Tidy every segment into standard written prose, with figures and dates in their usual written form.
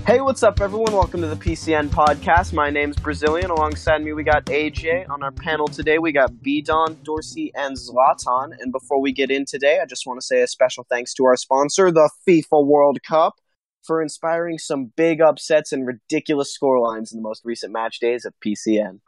Hey, what's up, everyone? Welcome to the PCN Podcast. My name's Brazilian. Alongside me, we got AJ. On our panel today, we got B-Don, Dorsey, and Zlatan. And before we get in today, I just want to say a special thanks to our sponsor, the FIFA World Cup, for inspiring some big upsets and ridiculous scorelines in the most recent match days of PCN.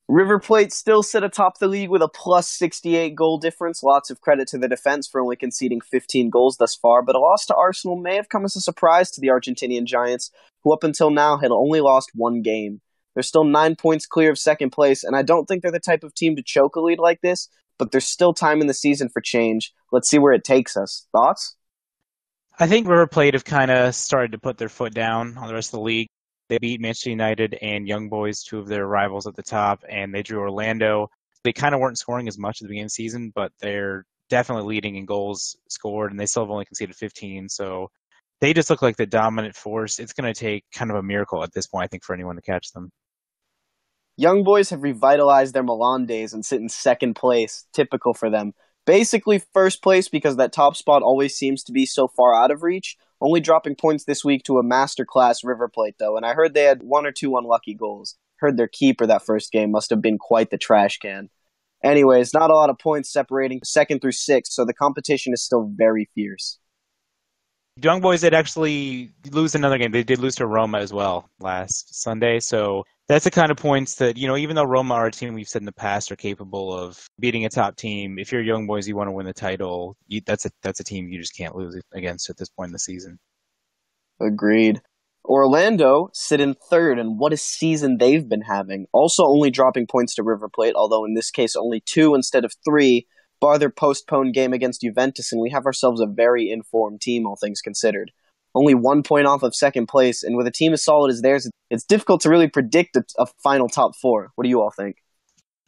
River Plate still sit atop the league with a plus 68 goal difference. Lots of credit to the defense for only conceding 15 goals thus far, but a loss to Arsenal may have come as a surprise to the Argentinian Giants, who up until now had only lost one game. They're still 9 points clear of second place, and I don't think they're the type of team to choke a lead like this, but there's still time in the season for change. Let's see where it takes us. Thoughts? I think River Plate have kind of started to put their foot down on the rest of the league. They beat Manchester United and Young Boys, two of their rivals at the top, and they drew Orlando. They kind of weren't scoring as much at the beginning of the season, but they're definitely leading in goals scored, and they still have only conceded 15. So they just look like the dominant force. It's going to take kind of a miracle at this point, I think, for anyone to catch them. Young Boys have revitalized their Milan days and sit in second place, typical for them. Basically first place because that top spot always seems to be so far out of reach, only dropping points this week to a masterclass River Plate, though, and I heard they had one or two unlucky goals. Heard their keeper that first game must have been quite the trash can. Anyways, not a lot of points separating second through sixth, so the competition is still very fierce. Young Boys did actually lose another game. They did lose to Roma as well last Sunday, so that's the kind of points that, even though Roma are a team we've said in the past are capable of beating a top team, if you're Young Boys, you want to win the title, that's a team you just can't lose against at this point in the season. Agreed. Orlando sit in third, and what a season they've been having. Also only dropping points to River Plate, although in this case only 2 instead of 3, bar their postponed game against Juventus, and we have ourselves a very informed team, all things considered. Only 1 point off of second place, and with a team as solid as theirs, it's difficult to really predict a final top 4. What do you all think?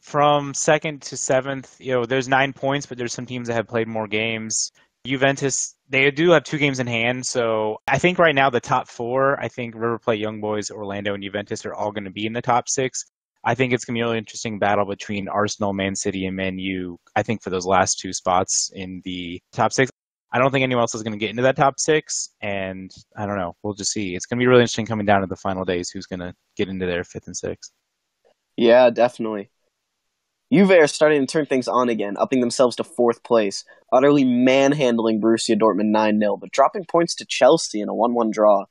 From second to seventh, there's 9 points, but there's some teams that have played more games. Juventus, they do have 2 games in hand, so I think right now the top 4, I think River Plate, Young Boys, Orlando, and Juventus are all going to be in the top 6. I think it's going to be a really interesting battle between Arsenal, Man City, and Man U, I think, for those last 2 spots in the top 6. I don't think anyone else is going to get into that top 6, and I don't know. We'll just see. It's going to be really interesting coming down to the final days who's going to get into their 5th and 6th. Yeah, definitely. Juve are starting to turn things on again, upping themselves to 4th place, utterly manhandling Borussia Dortmund 9-0, but dropping points to Chelsea in a 1-1 draw.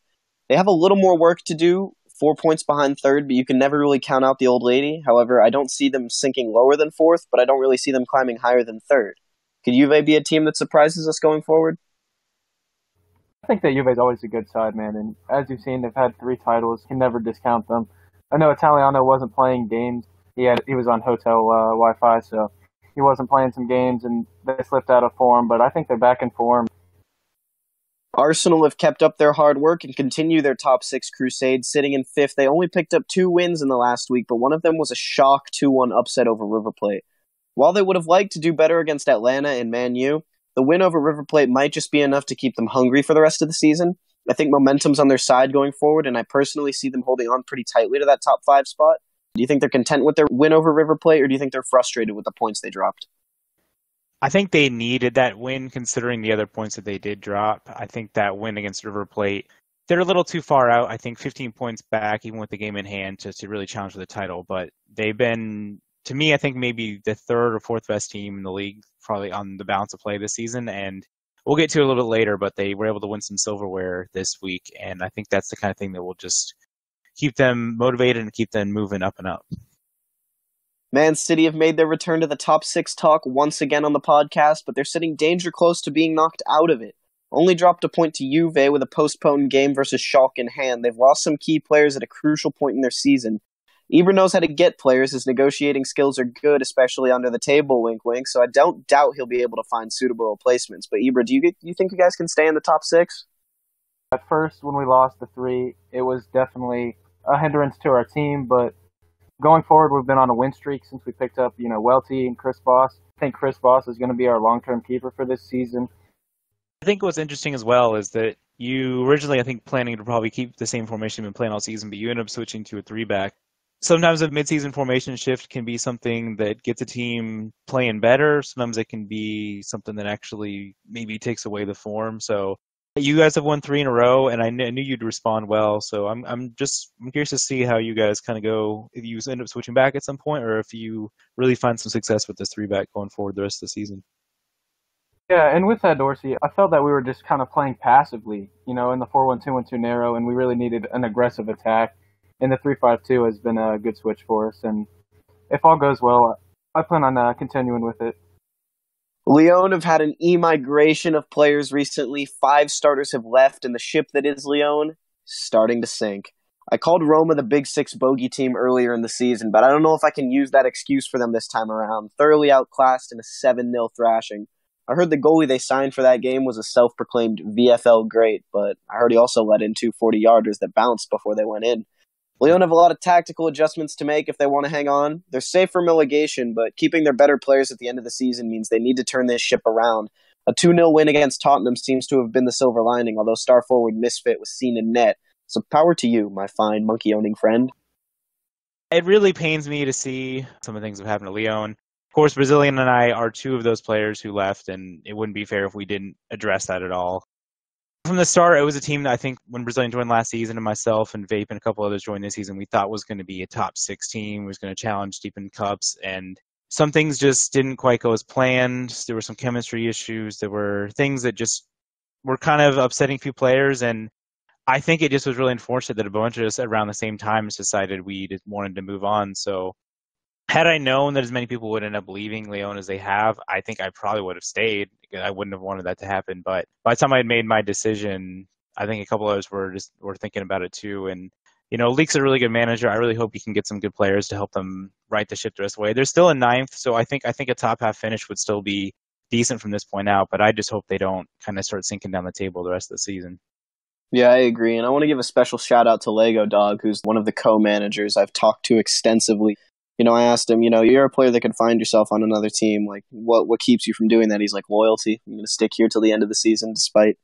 They have a little more work to do, 4 points behind 3rd, but you can never really count out the old lady. However, I don't see them sinking lower than 4th, but I don't really see them climbing higher than 3rd. Could Juve be a team that surprises us going forward? I think that Juve is always a good side, man. And as you've seen, they've had 3 titles. You can never discount them. I know Italiano wasn't playing games. He was on hotel Wi-Fi, so he wasn't playing some games, and they slipped out of form. But I think they're back in form. Arsenal have kept up their hard work and continue their top 6 crusade, sitting in 5th. They only picked up 2 wins in the last week, but one of them was a shock 2-1 upset over River Plate. While they would have liked to do better against Atlanta and Man U, the win over River Plate might just be enough to keep them hungry for the rest of the season. I think momentum's on their side going forward, and I personally see them holding on pretty tightly to that top 5 spot. Do you think they're content with their win over River Plate, or do you think they're frustrated with the points they dropped? I think they needed that win considering the other points that they did drop. I think that win against River Plate, they're a little too far out. I think 15 points back, even with the game in hand, to really challenge for the title. But they've been, to me, I think maybe the 3rd or 4th best team in the league, probably on the balance of play this season. And we'll get to it a little bit later, but they were able to win some silverware this week. And I think that's the kind of thing that will just keep them motivated and keep them moving up and up. Man City have made their return to the top 6 talk once again on the podcast, but they're sitting danger close to being knocked out of it. Only dropped a point to Juve with a postponed game versus Schalke in hand. They've lost some key players at a crucial point in their season. Ibra knows how to get players. His negotiating skills are good, especially under the table, wink wink, so I don't doubt he'll be able to find suitable replacements. But Ibra, do you think you guys can stay in the top 6? At first, when we lost the 3, it was definitely a hindrance to our team, but going forward, we've been on a win streak since we picked up, Welty and Chris Voss. I think Chris Voss is going to be our long-term keeper for this season. I think what's interesting as well is that you originally, I think, planning to probably keep the same formation you've been playing all season, but you end up switching to a 3-back. Sometimes a midseason formation shift can be something that gets a team playing better. Sometimes it can be something that actually maybe takes away the form. So You guys have won 3 in a row, and I knew you'd respond well. So I'm curious to see how you guys kind of go, if you end up switching back at some point, or if you really find some success with this 3-back going forward the rest of the season. Yeah, and with that, Dorsey, I felt that we were just kind of playing passively, in the 4-1-2-1-2 narrow, and we really needed an aggressive attack. And the 3-5-2 has been a good switch for us, and if all goes well, I plan on continuing with it. Lyon have had an e-migration of players recently. 5 starters have left, and the ship that is Lyon is starting to sink. I called Roma the Big Six bogey team earlier in the season, but I don't know if I can use that excuse for them this time around. Thoroughly outclassed in a 7-0 thrashing. I heard the goalie they signed for that game was a self-proclaimed VFL great, but I heard he also let in 2 40-yarders that bounced before they went in. Lyon have a lot of tactical adjustments to make if they want to hang on. They're safe from relegation, but keeping their better players at the end of the season means they need to turn this ship around. A 2-0 win against Tottenham seems to have been the silver lining, although star forward Misfit was seen in net. So power to you, my fine monkey-owning friend. It really pains me to see some of the things that happened to Lyon. Of course, Brazilian and I are 2 of those players who left, and it wouldn't be fair if we didn't address that at all. From the start, it was a team that I think when Brazilian joined last season, and myself and Vape and a couple others joined this season, we thought was going to be a top 6 team, was going to challenge deep in cups, and some things just didn't quite go as planned. There were some chemistry issues. There were things that just were kind of upsetting a few players, and I think it just was really unfortunate that a bunch of us around the same time decided we wanted to move on. So had I known that as many people would end up leaving Lyon as they have, I think I probably would have stayed. I wouldn't have wanted that to happen. But by the time I had made my decision, I think a couple of us were thinking about it too. And, Leek's a really good manager. I really hope he can get some good players to help them right the ship the rest of the way. They're still in 9th, so I think a top half finish would still be decent from this point out. But I just hope they don't kind of start sinking down the table the rest of the season. Yeah, I agree. And I want to give a special shout out to Lego Dog, who's one of the co-managers I've talked to extensively. I asked him, you're a player that could find yourself on another team. Like, what keeps you from doing that? He's like, loyalty. I'm going to stick here till the end of the season, despite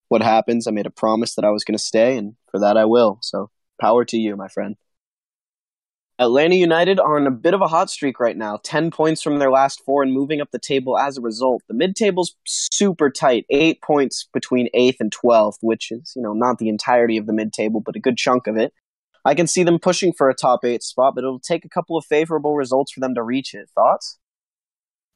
what happens. I made a promise that I was going to stay, and for that I will. So, power to you, my friend. Atlanta United are on a bit of a hot streak right now. 10 points from their last 4 and moving up the table as a result. The mid-table's super tight. 8 points between 8th and 12th, which is, not the entirety of the mid-table, but a good chunk of it. I can see them pushing for a top 8 spot, but it'll take a couple of favorable results for them to reach it. Thoughts?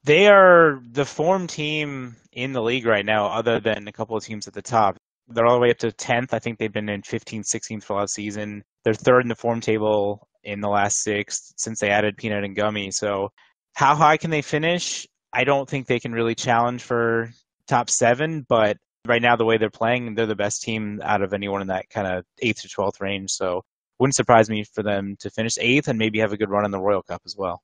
They are the form team in the league right now, other than a couple of teams at the top. They're all the way up to 10th. I think they've been in 15th, 16th for last season. They're 3rd in the form table in the last 6 since they added Peanut and Gummy. So how high can they finish? I don't think they can really challenge for top 7, but right now the way they're playing, they're the best team out of anyone in that kind of 8th to 12th range. So wouldn't surprise me for them to finish 8th and maybe have a good run in the Royal Cup as well.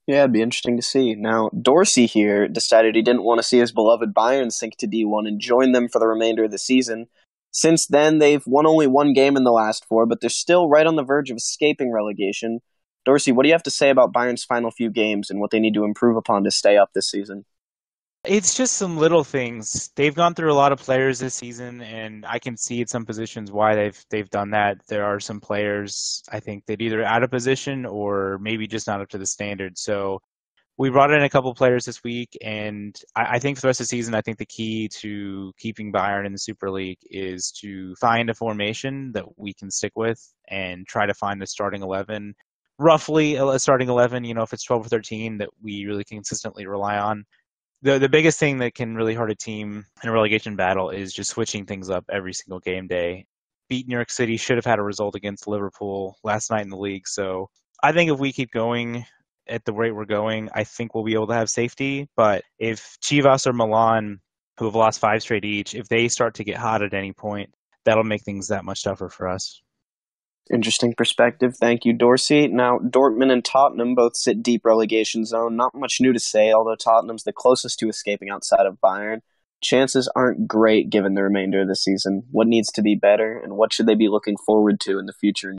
Yeah, it'd be interesting to see. Now, Dorsey here decided he didn't want to see his beloved Bayern sink to D1 and join them for the remainder of the season. Since then, they've won only 1 game in the last 4, but they're still right on the verge of escaping relegation. Dorsey, what do you have to say about Bayern's final few games and what they need to improve upon to stay up this season? It's just some little things. They've gone through a lot of players this season, and I can see at some positions why they've done that. There are some players, I think, that either out of position or maybe just not up to the standard. So we brought in a couple of players this week, and I think for the rest of the season, I think the key to keeping Bayern in the Super League is to find a formation that we can stick with and try to find a starting 11, roughly a starting 11, if it's 12 or 13, that we really consistently rely on. The biggest thing that can really hurt a team in a relegation battle is just switching things up every single game day. Beat New York City, should have had a result against Liverpool last night in the league. So I think if we keep going at the rate we're going, I think we'll be able to have safety. But if Chivas or Milan, who have lost 5 straight each, if they start to get hot at any point, that'll make things that much tougher for us. Interesting perspective. Thank you, Dorsey. Now, Dortmund and Tottenham both sit deep relegation zone. Not much new to say, although Tottenham's the closest to escaping outside of Bayern. Chances aren't great given the remainder of the season. What needs to be better, and what should they be looking forward to in the future?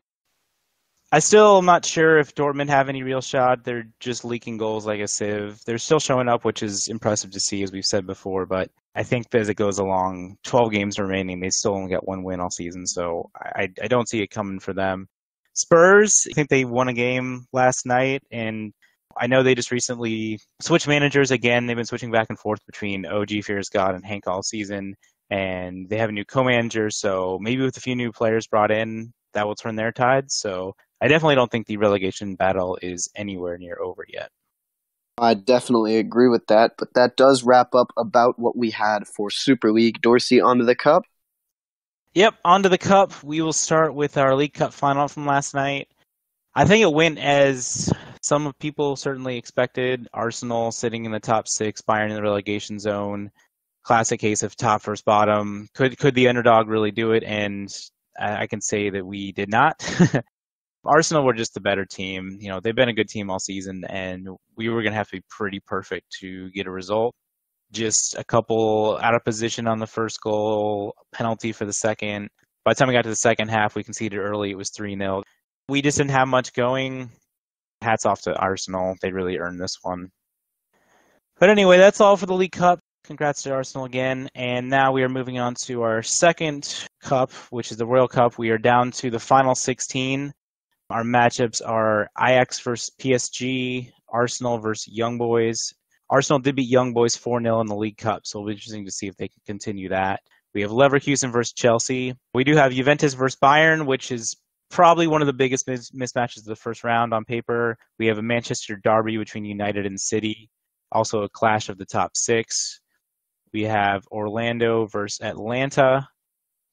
I still am not sure if Dortmund have any real shot. They're just leaking goals like a sieve. They're still showing up, which is impressive to see, as we've said before. But I think as it goes along, 12 games remaining, they still only got 1 win all season. So I don't see it coming for them. Spurs, I think they won a game last night, and I know they just recently switched managers again. They've been switching back and forth between OG Fears God and Hank all season. and they have a new co-manager, so maybe with a few new players brought in, that will turn their tide. So I definitely don't think the relegation battle is anywhere near over yet. I definitely agree with that, but that does wrap up about what we had for Super League. Dorsey, onto the Cup. Yep, onto the Cup. We will start with our League Cup final from last night. I think it went as some people certainly expected. Arsenal sitting in the top 6, Bayern in the relegation zone. Classic case of top versus bottom. Could the underdog really do it? And I can say that we did not. Arsenal were just the better team. You know, they've been a good team all season, and we were going to have to be pretty perfect to get a result. Just a couple out of position on the first goal, penalty for the second. By the time we got to the second half, we conceded early. It was 3-0. We just didn't have much going. Hats off to Arsenal. They really earned this one. But anyway, that's all for the League Cup. Congrats to Arsenal again. And now we are moving on to our second cup, which is the Royal Cup. We are down to the final 16. Our matchups are Ajax versus PSG, Arsenal versus Young Boys. Arsenal did beat Young Boys 4-0 in the League Cup, so it'll be interesting to see if they can continue that. We have Leverkusen versus Chelsea. We do have Juventus versus Bayern, which is probably one of the biggest mismatches of the first round on paper. We have a Manchester derby between United and City, also a clash of the top 6. We have Orlando versus Atlanta.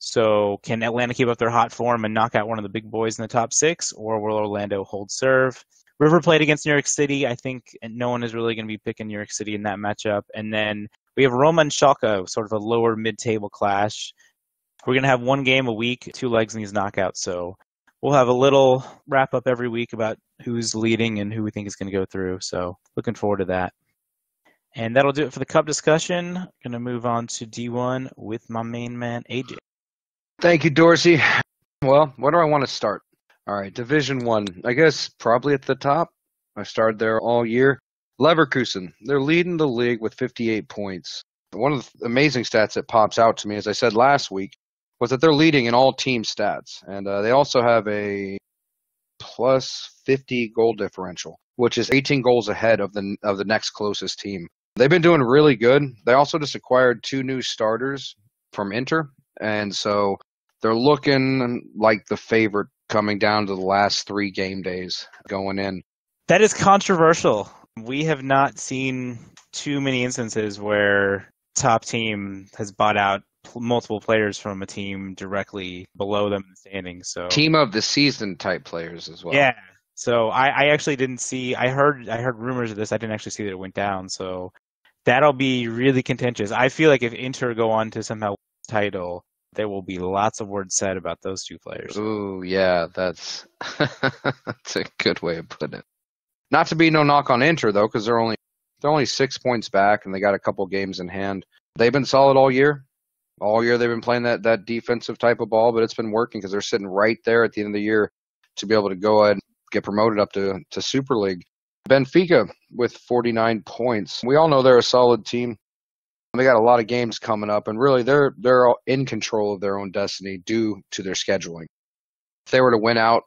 So can Atlanta keep up their hot form and knock out one of the big boys in the top 6, or will Orlando hold serve? River played against New York City. I think no one is really going to be picking New York City in that matchup. And then we have Roma and Schalke, sort of a lower mid-table clash. We're going to have one game a week, 2 legs in these knockouts. So we'll have a little wrap-up every week about who's leading and who we think is going to go through. So looking forward to that. And that'll do it for the Cup discussion. Going to move on to D1 with my main man, AJ. Thank you, Dorsey. Well, where do I want to start? All right, Division 1. I guess probably at the top. I started there all year. Leverkusen. They're leading the league with 58 points. One of the amazing stats that pops out to me, as I said last week, was that they're leading in all team stats. And they also have a plus 50 goal differential, which is 18 goals ahead of the next closest team. They've been doing really good. They also just acquired 2 new starters from Inter. And so they're looking like the favorite coming down to the last 3 game days going in. That is controversial. We have not seen too many instances where top team has bought out multiple players from a team directly below them in the standings. So team of the season type players as well. Yeah. So I actually didn't see. I heard rumors of this. I didn't actually see that it went down. So that'll be really contentious. I feel like if Inter go on to somehow win the title, there will be lots of words said about those 2 players. Ooh, yeah, that's that's a good way of putting it. Not to be no knock on Inter though, because they're only 6 points back and they got a couple games in hand. They've been solid all year. All year they've been playing that defensive type of ball, but it's been working because they're sitting right there at the end of the year to be able to go ahead and get promoted up to Super League. Benfica with 49 points. We all know they're a solid team. They got a lot of games coming up, and really they're in control of their own destiny due to their scheduling. If they were to win out,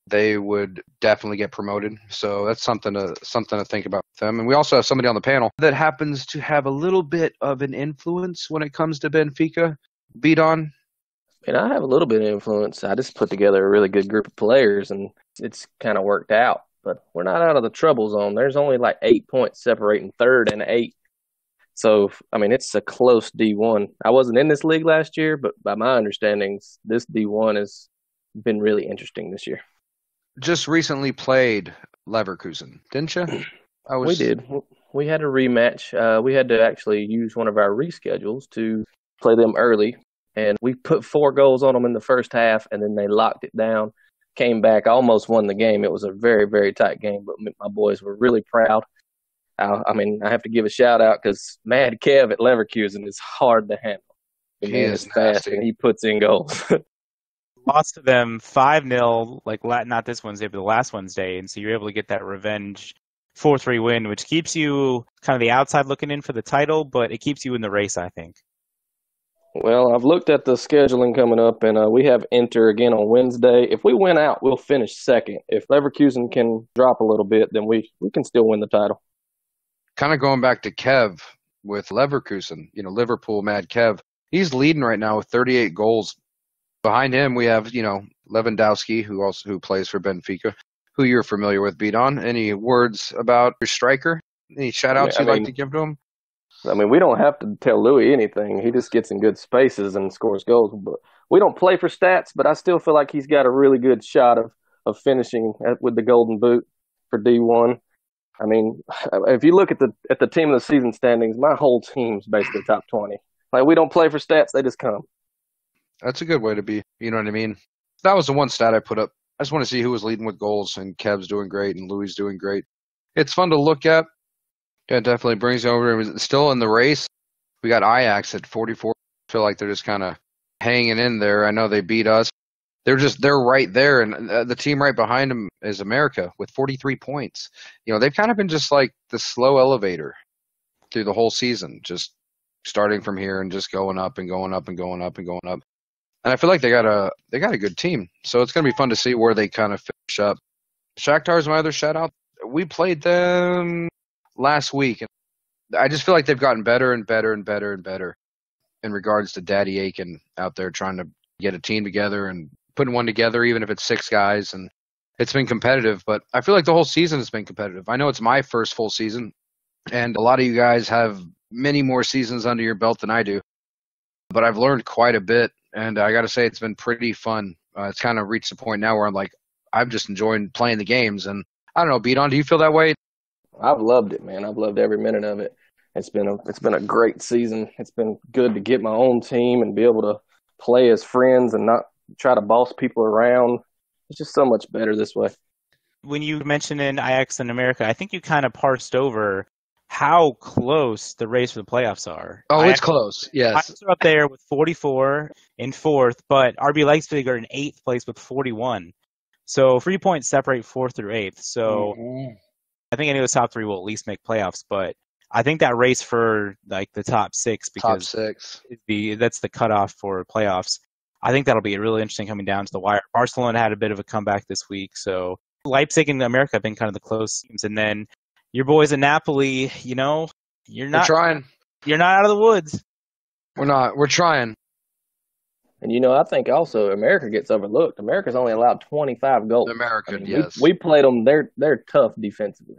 they would definitely get promoted. So that's something to think about with them. And we also have somebody on the panel that happens to have a little bit of an influence when it comes to Benfica. Bidon? And I have a little bit of influence. I just put together a really good group of players, and it's kind of worked out. But we're not out of the trouble zone. There's only like 8 points separating third and 8. So, I mean, it's a close D1. I wasn't in this league last year, but by my understandings, this D1 has been really interesting this year. Just recently played Leverkusen, didn't you? We did. We had a rematch. We had to actually use one of our reschedules to play them early, and we put 4 goals on them in the first half, and then they locked it down, came back, almost won the game. It was a very, very tight game, but my boys were really proud. I mean, I have to give a shout out because Mad Kev at Leverkusen is hard to handle. The man is fast and he puts in goals. Lost to them 5-0, like not this Wednesday, but the last Wednesday, and so you're able to get that revenge 4-3 win, which keeps you kind of the outside looking in for the title, but it keeps you in the race, I think. Well, I've looked at the scheduling coming up, and we have Inter again on Wednesday. If we win out, we'll finish second. If Leverkusen can drop a little bit, then we can still win the title. Kind of going back to Kev with Leverkusen, Liverpool, Mad Kev. He's leading right now with 38 goals. Behind him, we have, Lewandowski, who plays for Benfica, who you're familiar with, Beaton. Any words about your striker? Any shout-outs you'd like to give to him? We don't have to tell Louis anything. He just gets in good spaces and scores goals. But we don't play for stats, but I still feel like he's got a really good shot of finishing with the Golden Boot for D1. If you look at the team of the season standings, my whole team's basically top 20. Like, we don't play for stats; they just come. That's a good way to be. You know what I mean? That was the one stat I put up. I just want to see who was leading with goals, and Kev's doing great, and Louis doing great. It's fun to look at. Yeah, it definitely brings over. Still in the race, we got Ajax at 44. I feel like they're just kind of hanging in there. I know they beat us. They're right there, and the team right behind them is America with 43 points. They've kind of been just like the slow elevator through the whole season, just starting from here and just going up and going up and going up and going up. And I feel like they got a good team, so it's going to be fun to see where they kind of finish up. Shakhtar is my other shout out. We played them last week, and I just feel like they've gotten better and better and better and better in regards to Daddy Aiken out there trying to get a team together and putting one together, even if it's 6 guys. And it's been competitive, but I feel like the whole season has been competitive. I know it's my first full season, and a lot of you guys have many more seasons under your belt than I do, but I've learned quite a bit, and I got to say it's been pretty fun. It's kind of reached the point now where I'm just enjoying playing the games, and I don't know, Beaton, do you feel that way? I've loved it, man. I've loved every minute of it. It's been a great season. It's been good to get my own team and be able to play as friends and not try to boss people around. It's just so much better this way. When you mentioned in Ajax in America, I think you kind of parsed over how close the race for the playoffs are. Oh, it's close, yes. Ajax are up there with 44 in 4th, but RB Leipzig are in 8th place with 41. So 3 points separate 4th through 8th. So I think any of the top 3 will at least make playoffs, but I think that race for like the top 6, because that's the cutoff for playoffs. I think that'll be really interesting coming down to the wire. Barcelona had a bit of a comeback this week, so Leipzig and America have been kind of the close teams. And then your boys in Napoli, we're trying. You're not out of the woods. We're not. We're trying. And I think also America gets overlooked. America's only allowed 25 goals. Yes. We played them. They're tough defensively.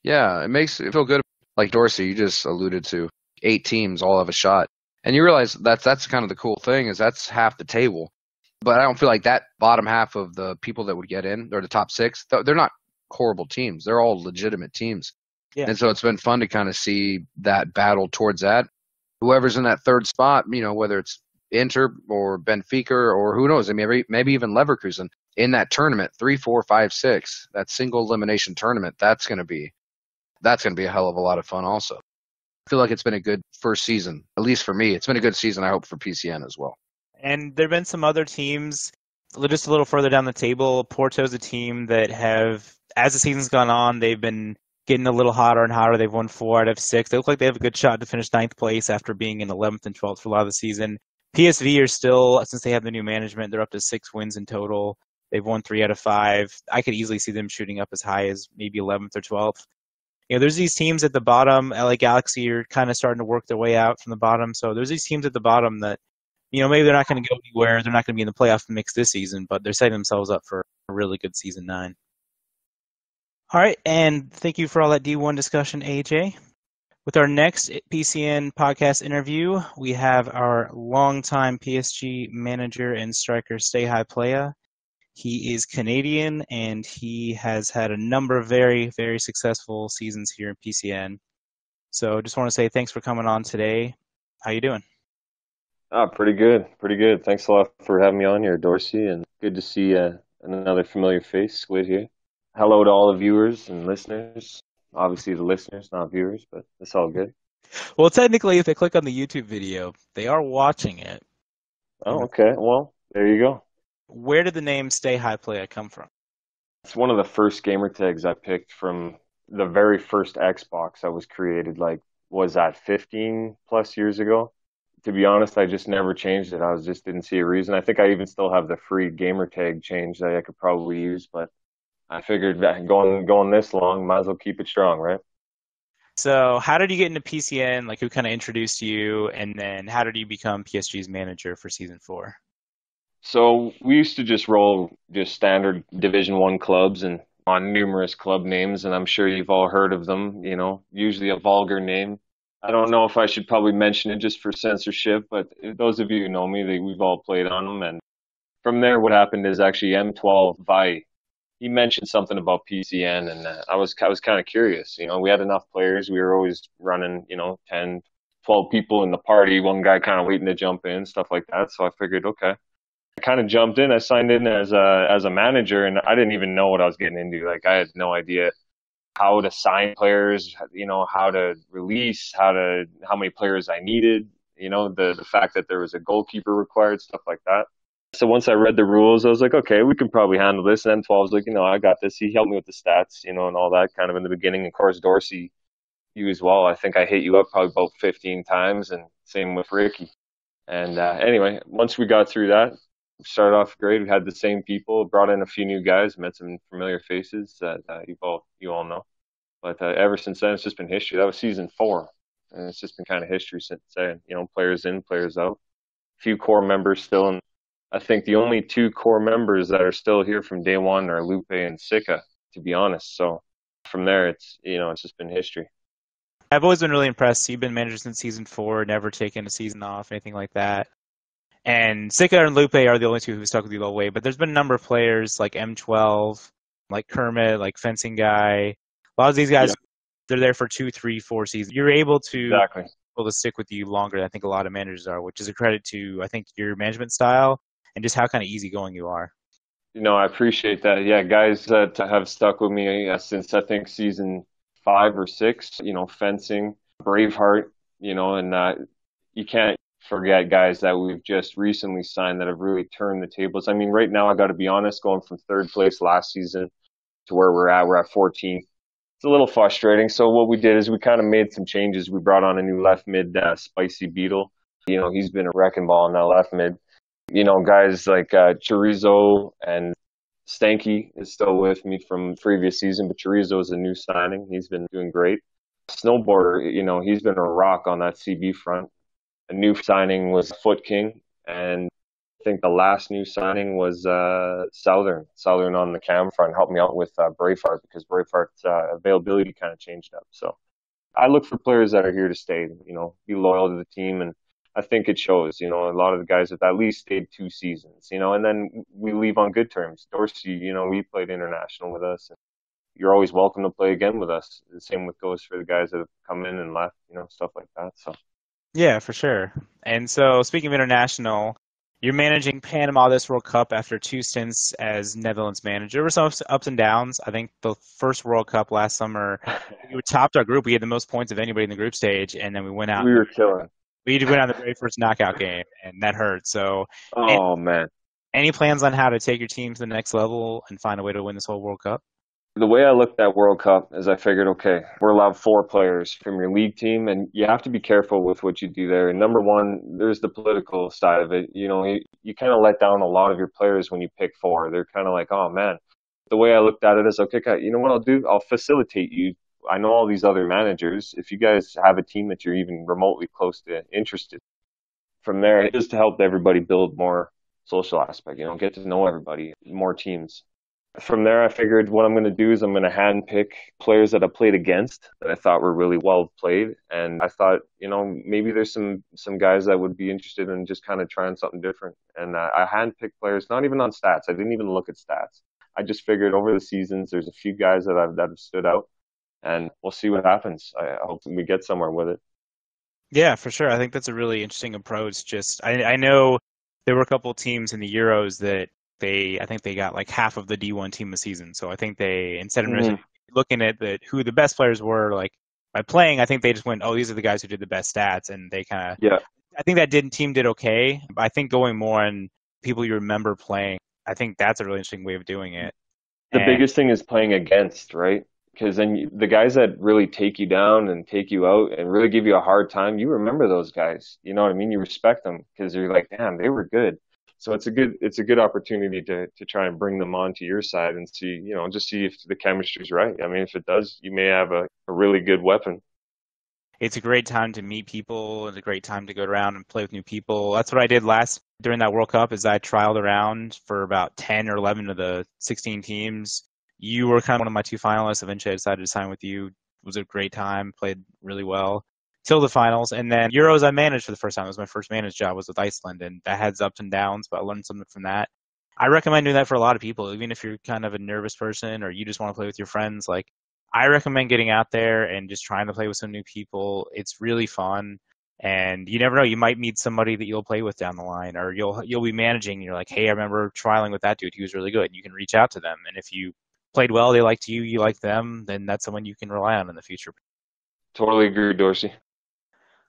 Yeah, it makes it feel good. Like Dorsey, you just alluded to, 8 teams all have a shot. And you realize that's kind of the cool thing, is that's half the table. But I don't feel like that bottom half of the people that would get in, or the top 6, they're not horrible teams. They're all legitimate teams. Yeah. And so it's been fun to kind of see that battle towards that. Whoever's in that 3rd spot, whether it's Inter or Benfica or who knows, maybe even Leverkusen in that tournament, 3, 4, 5, 6, that single elimination tournament, that's going to be a hell of a lot of fun also. I feel like it's been a good first season, at least for me. It's been a good season, I hope, for PCN as well. And there have been some other teams just a little further down the table. Porto's a team that have, as the season's gone on, they've been getting a little hotter and hotter. They've won 4 out of 6. They look like they have a good shot to finish 9th place after being in 11th and 12th for a lot of the season. PSV are still, since they have the new management, they're up to 6 wins in total. They've won 3 out of 5. I could easily see them shooting up as high as maybe 11th or 12th. There's these teams at the bottom. LA Galaxy are kind of starting to work their way out from the bottom. So there's these teams at the bottom that, maybe they're not going to go anywhere. They're not going to be in the playoff mix this season, but they're setting themselves up for a really good season 9. All right, and thank you for all that D1 discussion, AJ. With our next PCN podcast interview, we have our longtime PSG manager and striker, stayhighplaya. He is Canadian, and he has had a number of very, very successful seasons here in PCN. So just want to say thanks for coming on today. How you doing? Pretty good. Thanks a lot for having me on here, Dorsey, and good to see another familiar face, Squid here. Hello to all the viewers and listeners. Obviously the listeners, not viewers, but it's all good. Well, technically, if they click on the YouTube video, they are watching it. Oh, okay. Well, there you go. Where did the name stayhighplaya come from? It's one of the first gamer tags I picked from the very first Xbox that was created, 15 plus years ago. To be honest, I just never changed it. I just didn't see a reason. I think I even still have the free gamer tag change that I could probably use, but I figured that going this long, might as well keep it strong, right? So how did you get into PCN? Like, who kind of introduced you? And then how did you become PSG's manager for season 4? So we used to just roll just standard Division One clubs and on numerous club names, and I'm sure you've all heard of them. Usually a vulgar name. I don't know if I should probably mention it just for censorship, but those of you who know me, we've all played on them. And from there, what happened is actually M12 Vi. He mentioned something about PCN, and I was kind of curious. We had enough players. We were always running, 10, 12 people in the party. One guy kind of waiting to jump in, stuff like that. So I figured, okay. I kind of jumped in. I signed in as a manager, and I didn't even know what I was getting into. Like, I had no idea how to sign players, how to release, how many players I needed, the fact that there was a goalkeeper required, stuff like that. So once I read the rules, I was like, okay, we can probably handle this. And then 12 was like, I got this. He helped me with the stats, and all that kind of in the beginning. Of course, Dorsey, you as well. I think I hit you up probably about 15 times, and same with Ricky. And anyway, once we got through that, started off great. We had the same people, brought in a few new guys, met some familiar faces that you all know. But ever since then, it's just been history. That was season 4, and it's just been kind of history since then. Players in, players out. A few core members still, and I think the only 2 core members that are still here from day one are Lupe and Sika, to be honest. So from there, it's just been history. I've always been really impressed. You've been manager since season 4, never taken a season off, anything like that. And Sika and Lupe are the only 2 who stuck with you the whole way. But there's been a number of players like M12, like Kermit, like Fencing Guy. A lot of these guys, They're there for 2, 3, 4 seasons. You're able to stick with you longer than I think a lot of managers are, which is a credit to, I think, your management style and just how kind of easygoing you are. I appreciate that. Yeah, guys that have stuck with me since I think season 5 or 6, Fencing, Braveheart, and you can't forget guys that we've just recently signed that have really turned the tables. I mean, right now, I got to be honest, going from 3rd place last season to where we're at 14th. It's a little frustrating. So what we did is we kind of made some changes. We brought on a new left mid, Spicy Beetle. He's been a wrecking ball in that left mid. Guys like Chorizo and Stanky is still with me from previous season, but Chorizo is a new signing. He's been doing great. Snowboarder, he's been a rock on that CB front. A new signing was Foot King, and I think the last new signing was Southern on the cam front, helped me out with Braveheart because Braveheart's availability kind of changed up. So I look for players that are here to stay, be loyal to the team, and I think it shows. A lot of the guys have at least stayed 2 seasons, and then we leave on good terms. Dorsey, we played international with us, and you're always welcome to play again with us. The same goes for the guys that have come in and left, stuff like that. So. Yeah, for sure. And so, speaking of international, you're managing Panama this World Cup after 2 stints as Netherlands manager. There were some ups and downs. I think the first World Cup last summer, we topped our group. We had the most points of anybody in the group stage, and then we went out. We were killing. We went out the very first knockout game, and that hurt. So, man. Any plans on how to take your team to the next level and find a way to win this whole World Cup? The way I looked at World Cup is I figured, okay, we're allowed 4 players from your league team, and you have to be careful with what you do there. And number one, there's the political side of it. You kind of let down a lot of your players when you pick 4. They're kind of like, oh, man. The way I looked at it is, okay, you know what I'll do? I'll facilitate you. I know all these other managers. If you guys have a team that you're even remotely close to interested, from there, it is to help everybody build more social aspect, get to know everybody, more teams. From there, I figured what I'm going to do is I'm going to handpick players that I played against that I thought were really well played. And I thought, maybe there's some guys that would be interested in just kind of trying something different. And I handpicked players, not even on stats. I didn't even look at stats. I just figured over the seasons, there's a few guys that have stood out. And we'll see what happens. I hope we get somewhere with it. Yeah, for sure. I think that's a really interesting approach. Just I know there were a couple of teams in the Euros that I think they got like half of the D1 team this season. So I think they, instead of really looking at who the best players were, like by playing, I think they just went, oh, these are the guys who did the best stats. And they kind of, I think that team did okay. But I think going more on people you remember playing, I think that's a really interesting way of doing it. The biggest thing is playing against, right? Because then the guys that really take you down and take you out and really give you a hard time, you remember those guys. You know what I mean? You respect them because you're like, damn, they were good. So it's a good opportunity to try and bring them onto your side and see, just see if the chemistry's right. I mean, if it does, you may have a really good weapon. It's a great time to meet people. It's a great time to go around and play with new people. That's what I did during that World Cup is I trialed around for about 10 or 11 of the 16 teams. You were kind of one of my 2 finalists. Eventually I decided to sign with you. It was a great time, played really well till the finals. And then Euros I managed for the first time. It was my first managed job was with Iceland, and that had its ups and downs, but I learned something from that. I recommend doing that for a lot of people, even if you're kind of a nervous person or you just want to play with your friends. Like, I recommend getting out there and just trying to play with some new people. It's really fun, and you never know. You might meet somebody that you'll play with down the line, or you'll be managing. And you're like, hey, I remember trialing with that dude. He was really good. You can reach out to them, and if you played well, they liked you, you liked them, then that's someone you can rely on in the future. Totally agree, Dorsey.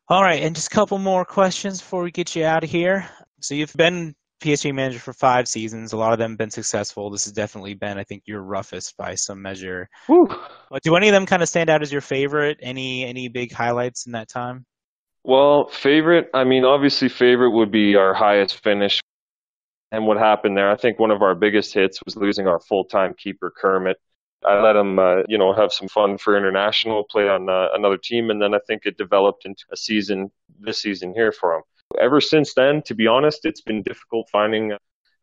All right, and just a couple more questions before we get you out of here. So you've been PSG manager for 5 seasons. A lot of them have been successful. This has definitely been, I think, your roughest by some measure. Woo. But do any of them kind of stand out as your favorite? Any big highlights in that time? Well, favorite, I mean, obviously favorite would be our highest finish. And what happened there, I think one of our biggest hits was losing our full-time keeper, Kermit. I let him, have some fun for international, play on another team, and then I think it developed into this season here for him. Ever since then, to be honest, it's been difficult finding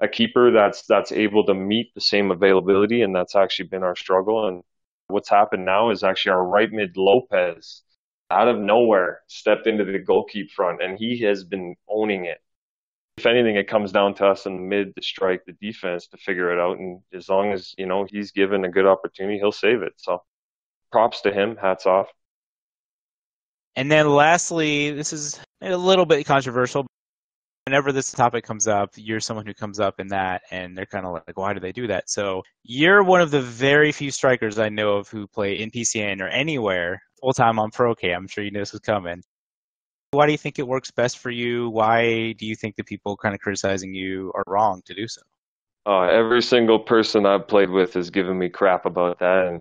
a keeper that's able to meet the same availability, and that's actually been our struggle. And what's happened now is actually our right mid Lopez, out of nowhere, stepped into the goalkeep front, and he has been owning it. If anything, it comes down to us in the mid to strike the defense to figure it out. And as long as, he's given a good opportunity, he'll save it. So props to him. Hats off. And then lastly, this is a little bit controversial. Whenever this topic comes up, you're someone who comes up in that, and they're kind of like, why do they do that? So you're one of the very few strikers I know of who play in PCN or anywhere full-time on Pro K. I'm sure you knew this was coming. Why do you think it works best for you? Why do you think the people kind of criticizing you are wrong to do so? Every single person I've played with has given me crap about that. And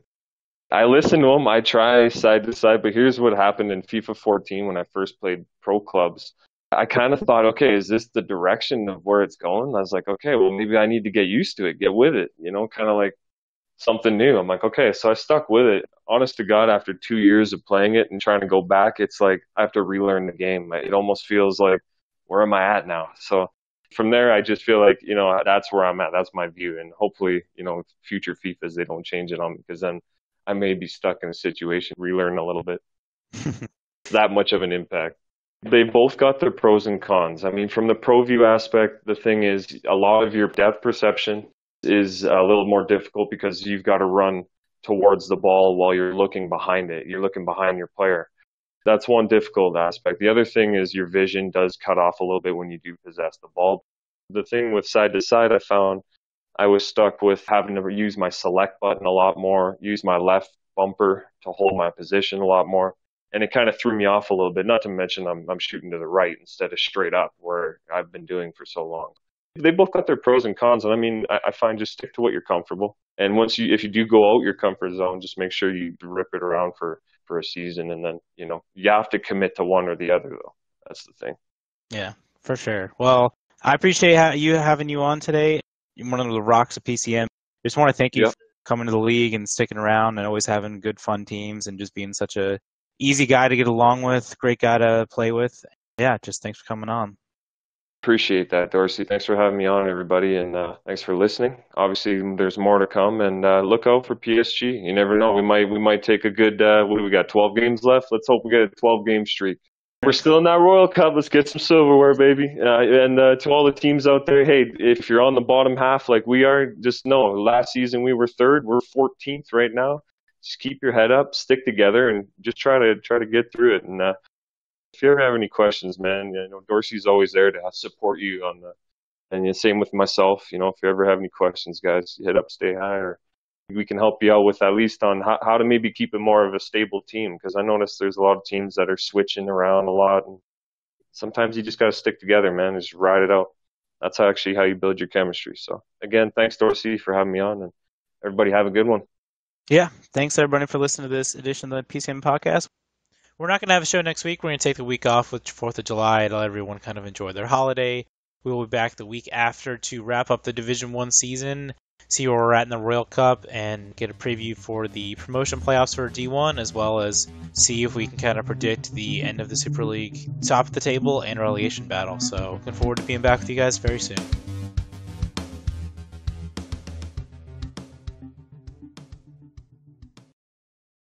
I listen to them. I try side to side. But here's what happened in FIFA 14 when I first played pro clubs. I kind of thought, okay, is this the direction of where it's going? I was like, okay, well, maybe I need to get used to it, get with it, kind of like something new. I'm like, okay, so I stuck with it. Honest to God, after 2 years of playing it and trying to go back, it's like I have to relearn the game. It almost feels like, where am I at now? So from there, I just feel like, that's where I'm at. That's my view. And hopefully, future FIFAs, they don't change it on me, because then I may be stuck in a situation, relearn a little bit. That much of an impact. They both got their pros and cons. I mean, from the pro view aspect, the thing is a lot of your depth perception is a little more difficult because you've got to run towards the ball while you're looking behind it. You're looking behind your player. That's one difficult aspect. The other thing is your vision does cut off a little bit when you do possess the ball. The thing with side to side, I found I was stuck with having to use my select button a lot more, use my left bumper to hold my position a lot more. And it kind of threw me off a little bit, not to mention I'm shooting to the right instead of straight up where I've been doing for so long. They both got their pros and cons. And I mean, I find just stick to what you're comfortable. And if you do go out your comfort zone, just make sure you rip it around for a season. And then, you have to commit to one or the other, though. That's the thing. Yeah, for sure. Well, I appreciate having you on today. You're one of the rocks of PCM. Just want to thank you for coming to the league and sticking around and always having good, fun teams and just being such a easy guy to get along with, great guy to play with. Yeah, just thanks for coming on. Appreciate that, Dorsey. Thanks for having me on, everybody, and thanks for listening. Obviously, there's more to come, and look out for PSG. You never know. We might take a good. What do we got? 12 games left. Let's hope we get a 12-game streak. We're still in that Royal Cup. Let's get some silverware, baby. And to all the teams out there, hey, if you're on the bottom half like we are, just know last season we were third. We're 14th right now. Just keep your head up, stick together, and just try to get through it. And if you ever have any questions, man, Dorsey's always there to support you on the. And the same with myself. If you ever have any questions, guys, hit up Stay High, or we can help you out with at least on how to maybe keep it more of a stable team. Because I noticed there's a lot of teams that are switching around a lot, and sometimes you just got to stick together, man. Just ride it out. That's actually how you build your chemistry. So again, thanks, Dorsey, for having me on, and everybody have a good one. Yeah, thanks everybody for listening to this edition of the PCN Podcast. We're not going to have a show next week. We're going to take the week off with 4th of July to let everyone kind of enjoy their holiday. We will be back the week after to wrap up the Division 1 season. see where we're at in the Royal Cup and get a preview for the promotion playoffs for D1, as well as see if we can kind of predict the end of the Super League top of the table and relegation battle. So looking forward to being back with you guys very soon.